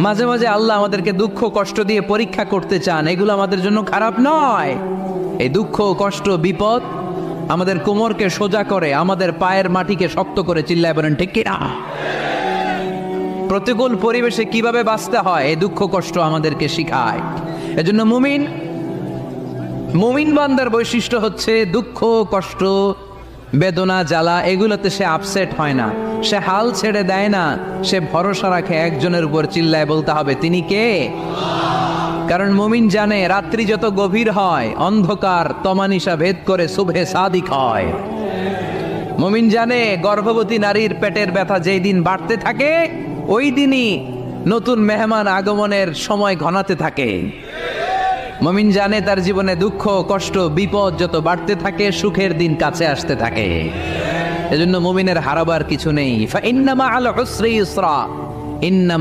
মাঝে মাঝে আল্লাহ আমাদেরকে দুঃখ কষ্ট দিয়ে পরীক্ষা করতে চান, এগুলো আমাদের জন্য খারাপ নয়। এই দুঃখ কষ্ট বিপদ আমাদের কোমরকে সোজা করে, আমাদের পায়ের মাটিকে শক্ত করে, চিল্লায় বলেন ঠিক কিনা? প্রতিকূল পরিবেশে কিভাবে বাঁচতে হয় এই দুঃখ কষ্ট আমাদেরকে শিখায়। এজন্য মুমিন বান্দার বৈশিষ্ট্য হচ্ছে দুঃখ কষ্ট বেদনা জ্বালা এগুলোতে সে আপসেট হয় না, সে হাল ছেড়ে দেয় না, সে ভরসা রাখে একজনের উপর, চিল্লায় বলতে হবে তিনি কে? কারণ মুমিন জানে রাত্রি যত গভীর হয় অন্ধকার তমানিসা ভেদ করে সুবহে সাদিক হয়। মুমিন জানে গর্ভবতী নারীর পেটের ব্যথা যেই দিন বাড়তে থাকে ওই দিনই নতুন মেহমান আগমনের সময় ঘনাতে থাকে। মুমিন জানে তার জীবনে দুঃখ কষ্ট বিপদ যত বাড়তে থাকে সুখের দিন কাছে আসতে থাকে। এজন্য মুমিনের হারাবার কিছু নেই। ফা ইন্নামা আল উসরি ইসরা, ইন্নামা